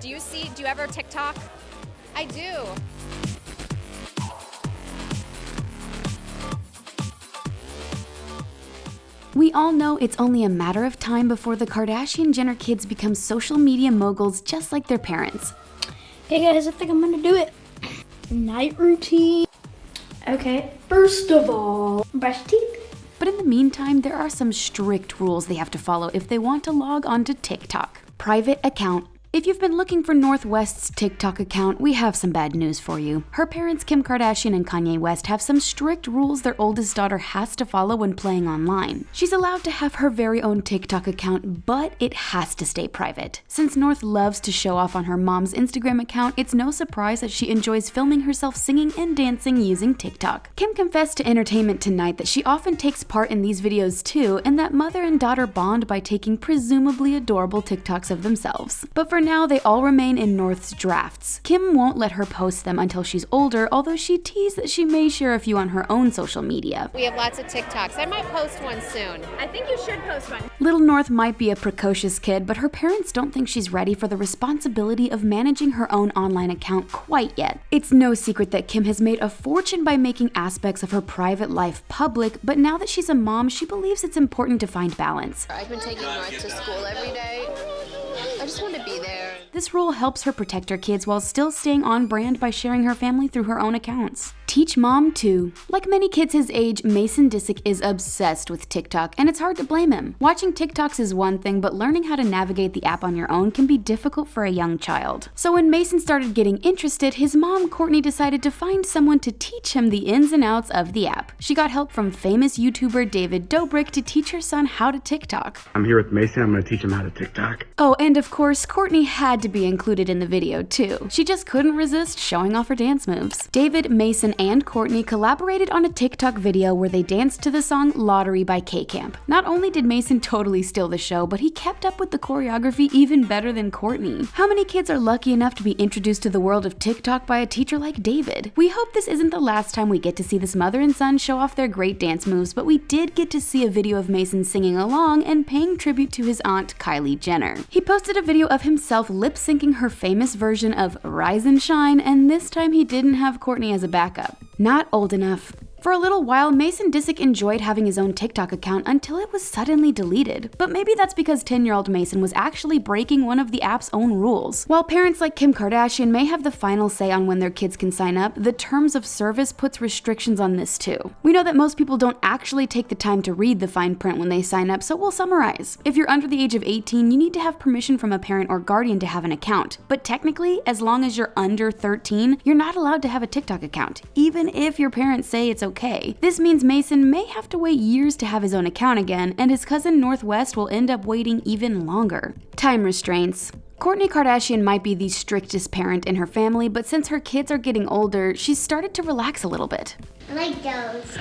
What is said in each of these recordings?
Do you ever TikTok? I do. We all know it's only a matter of time before the Kardashian-Jenner kids become social media moguls just like their parents. Hey guys, I think I'm gonna do it. Night routine. Okay, first of all, brush teeth. But in the meantime, there are some strict rules they have to follow if they want to log onto TikTok. Private account. If you've been looking for North West's TikTok account, we have some bad news for you. Her parents, Kim Kardashian and Kanye West, have some strict rules their oldest daughter has to follow when playing online. She's allowed to have her very own TikTok account, but it has to stay private. Since North loves to show off on her mom's Instagram account, it's no surprise that she enjoys filming herself singing and dancing using TikTok. Kim confessed to Entertainment Tonight that she often takes part in these videos too, and that mother and daughter bond by taking presumably adorable TikToks of themselves. But for now, they all remain in North's drafts. Kim won't let her post them until she's older, although she teased that she may share a few on her own social media. We have lots of TikToks. I might post one soon. I think you should post one. Little North might be a precocious kid, but her parents don't think she's ready for the responsibility of managing her own online account quite yet. It's no secret that Kim has made a fortune by making aspects of her private life public, but now that she's a mom, she believes it's important to find balance. I've been taking North to school every day. I just want to be there. This rule helps her protect her kids while still staying on brand by sharing her family through her own accounts. Teach mom too. Like many kids his age, Mason Disick is obsessed with TikTok, and it's hard to blame him. Watching TikToks is one thing, but learning how to navigate the app on your own can be difficult for a young child. So when Mason started getting interested, his mom, Courtney, decided to find someone to teach him the ins and outs of the app. She got help from famous YouTuber David Dobrik to teach her son how to TikTok. I'm here with Mason. I'm going to teach him how to TikTok. Oh, and of course, Courtney had to be included in the video too. She just couldn't resist showing off her dance moves. David, Mason, and Courtney collaborated on a TikTok video where they danced to the song Lottery by K-Camp. Not only did Mason totally steal the show, but he kept up with the choreography even better than Courtney. How many kids are lucky enough to be introduced to the world of TikTok by a teacher like David? We hope this isn't the last time we get to see this mother and son show off their great dance moves, but we did get to see a video of Mason singing along and paying tribute to his aunt, Kylie Jenner. He posted a video of himself lip-syncing her famous version of Rise and Shine, and this time he didn't have Courtney as a backup. Not old enough. For a little while, Mason Disick enjoyed having his own TikTok account until it was suddenly deleted. But maybe that's because 10-year-old Mason was actually breaking one of the app's own rules. While parents like Kim Kardashian may have the final say on when their kids can sign up, the terms of service puts restrictions on this too. We know that most people don't actually take the time to read the fine print when they sign up, so we'll summarize. If you're under the age of 18, you need to have permission from a parent or guardian to have an account. But technically, as long as you're under 13, you're not allowed to have a TikTok account, even if your parents say it's okay. This means Mason may have to wait years to have his own account again, and his cousin North West will end up waiting even longer. Time restraints. Kourtney Kardashian might be the strictest parent in her family, but since her kids are getting older, she's started to relax a little bit. I like those.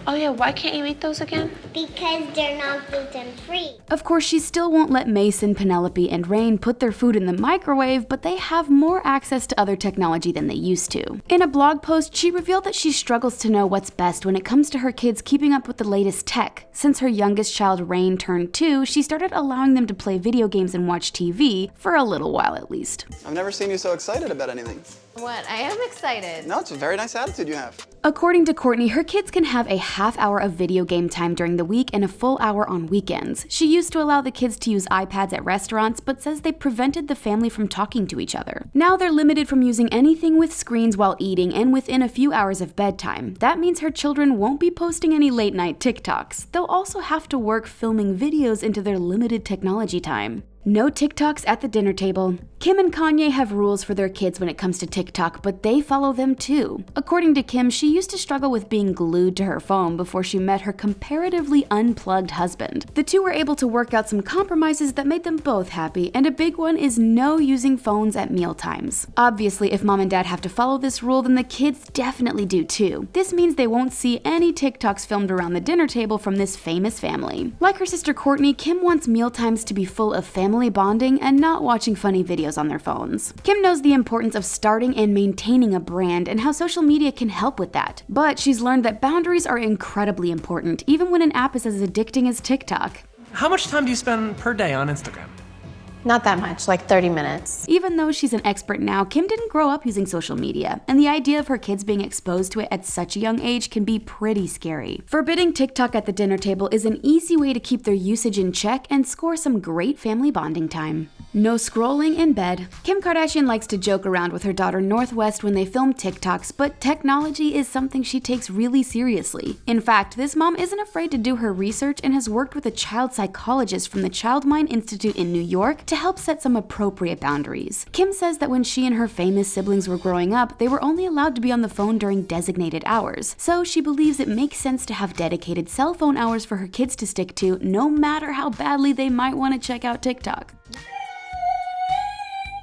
Oh yeah, why can't you eat those again? Because they're not gluten-free. Of course, she still won't let Mason, Penelope, and Rain put their food in the microwave, but they have more access to other technology than they used to. In a blog post, she revealed that she struggles to know what's best when it comes to her kids keeping up with the latest tech. Since her youngest child, Rain, turned 2, she started allowing them to play video games and watch TV, for a little while at least. I've never seen you so excited about anything. What? I am excited. No, it's a very nice attitude you have. According to Kourtney, her kids can have a half hour of video game time during the week and a full hour on weekends. She used to allow the kids to use iPads at restaurants, but says they prevented the family from talking to each other. Now they're limited from using anything with screens while eating and within a few hours of bedtime. That means her children won't be posting any late night TikToks. They'll also have to work filming videos into their limited technology time. No TikToks at the dinner table. Kim and Kanye have rules for their kids when it comes to TikTok, but they follow them too. According to Kim, she used to struggle with being glued to her phone before she met her comparatively unplugged husband. The two were able to work out some compromises that made them both happy, and a big one is no using phones at meal times. Obviously, if mom and dad have to follow this rule, then the kids definitely do too. This means they won't see any TikToks filmed around the dinner table from this famous family. Like her sister Kourtney, Kim wants meal times to be full of family bonding and not watching funny videos on their phones. Kim knows the importance of starting and maintaining a brand and how social media can help with that. But she's learned that boundaries are incredibly important, even when an app is as addicting as TikTok. How much time do you spend per day on Instagram? Not that much, like 30 minutes. Even though she's an expert now, Kim didn't grow up using social media, and the idea of her kids being exposed to it at such a young age can be pretty scary. Forbidding TikTok at the dinner table is an easy way to keep their usage in check and score some great family bonding time. No scrolling in bed. Kim Kardashian likes to joke around with her daughter Northwest when they film TikToks, but technology is something she takes really seriously. In fact, this mom isn't afraid to do her research and has worked with a child psychologist from the Child Mind Institute in New York to help set some appropriate boundaries. Kim says that when she and her famous siblings were growing up, they were only allowed to be on the phone during designated hours, so she believes it makes sense to have dedicated cell phone hours for her kids to stick to, no matter how badly they might want to check out TikTok.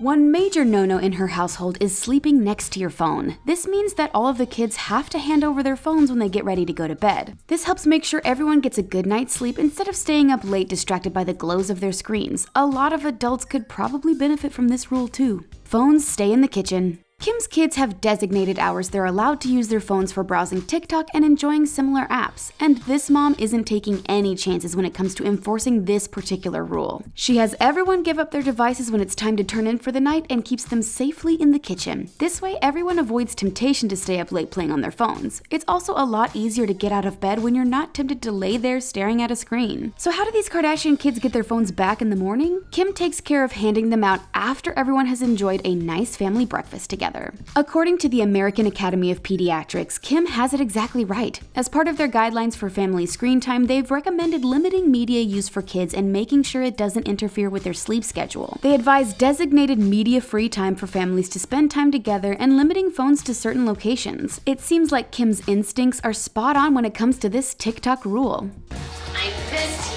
One major no-no in her household is sleeping next to your phone. This means that all of the kids have to hand over their phones when they get ready to go to bed. This helps make sure everyone gets a good night's sleep instead of staying up late distracted by the glows of their screens. A lot of adults could probably benefit from this rule too. Phones stay in the kitchen. Kim's kids have designated hours they're allowed to use their phones for browsing TikTok and enjoying similar apps, and this mom isn't taking any chances when it comes to enforcing this particular rule. She has everyone give up their devices when it's time to turn in for the night and keeps them safely in the kitchen. This way, everyone avoids temptation to stay up late playing on their phones. It's also a lot easier to get out of bed when you're not tempted to lay there staring at a screen. So how do these Kardashian kids get their phones back in the morning? Kim takes care of handing them out after everyone has enjoyed a nice family breakfast together. According to the American Academy of Pediatrics, Kim has it exactly right. As part of their guidelines for family screen time, they've recommended limiting media use for kids and making sure it doesn't interfere with their sleep schedule. They advise designated media-free time for families to spend time together and limiting phones to certain locations. It seems like Kim's instincts are spot on when it comes to this TikTok rule. I'm pissed.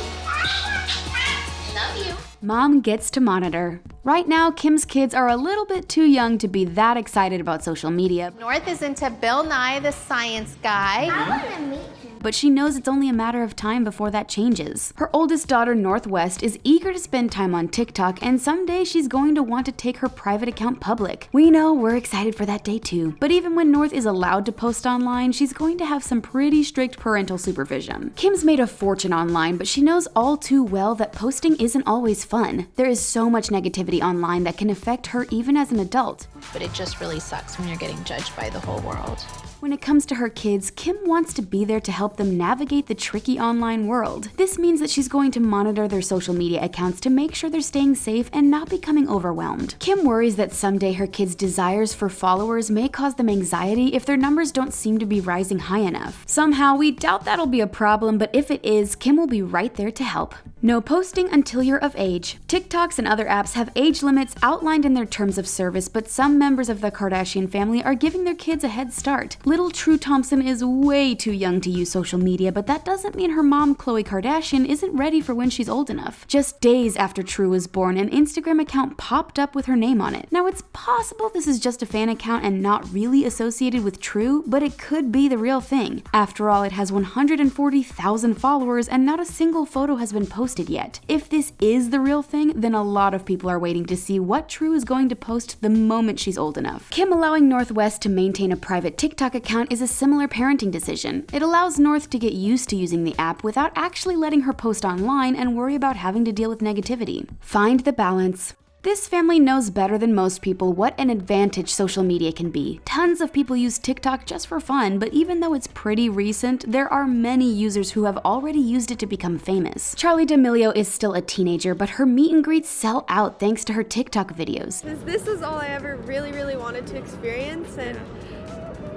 Love you. Mom gets to monitor. Right now, Kim's kids are a little bit too young to be that excited about social media, North is into Bill Nye the Science Guy. I want to meet him. but she knows it's only a matter of time before that changes. Her oldest daughter, Northwest, is eager to spend time on TikTok, and someday she's going to want to take her private account public. We know, we're excited for that day too. But even when North is allowed to post online, she's going to have some pretty strict parental supervision. Kim's made a fortune online, but she knows all too well that posting isn't always fun. There is so much negativity online that can affect her even as an adult. But it just really sucks when you're getting judged by the whole world. When it comes to her kids, Kim wants to be there to help them navigate the tricky online world. This means that she's going to monitor their social media accounts to make sure they're staying safe and not becoming overwhelmed. Kim worries that someday her kids' desires for followers may cause them anxiety if their numbers don't seem to be rising high enough. Somehow, we doubt that'll be a problem, but if it is, Kim will be right there to help. No posting until you're of age. TikToks and other apps have age limits outlined in their terms of service, but some members of the Kardashian family are giving their kids a head start. Little True Thompson is way too young to use social media, but that doesn't mean her mom, Khloe Kardashian, isn't ready for when she's old enough. Just days after True was born, an Instagram account popped up with her name on it. Now, it's possible this is just a fan account and not really associated with True, but it could be the real thing. After all, it has 140,000 followers and not a single photo has been posted yet. If this is the real thing, then a lot of people are waiting to see what True is going to post the moment she's old enough. Kim allowing Northwest to maintain a private TikTok account is a similar parenting decision. It allows North to get used to using the app without actually letting her post online and worry about having to deal with negativity. Find the balance. This family knows better than most people what an advantage social media can be. Tons of people use TikTok just for fun, but even though it's pretty recent, there are many users who have already used it to become famous. Charli D'Amelio is still a teenager, but her meet and greets sell out thanks to her TikTok videos. This is all I ever really wanted to experience, and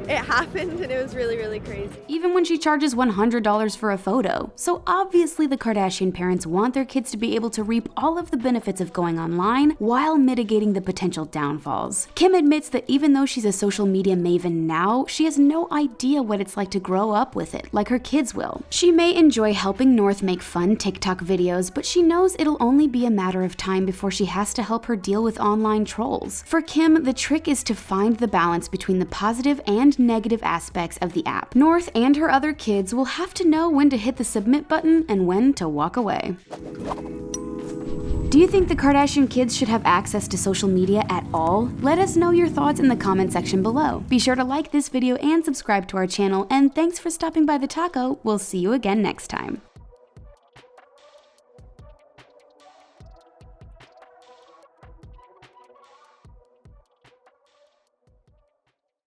it happened, and it was really crazy. Even when she charges $100 for a photo. So obviously the Kardashian parents want their kids to be able to reap all of the benefits of going online while mitigating the potential downfalls. Kim admits that even though she's a social media maven now, she has no idea what it's like to grow up with it, like her kids will. She may enjoy helping North make fun TikTok videos, but she knows it'll only be a matter of time before she has to help her deal with online trolls. For Kim, the trick is to find the balance between the positive and negative aspects of the app. North and her other kids will have to know when to hit the submit button and when to walk away. Do you think the Kardashian kids should have access to social media at all? Let us know your thoughts in the comment section below. Be sure to like this video and subscribe to our channel, and thanks for stopping by the taco. We'll see you again next time.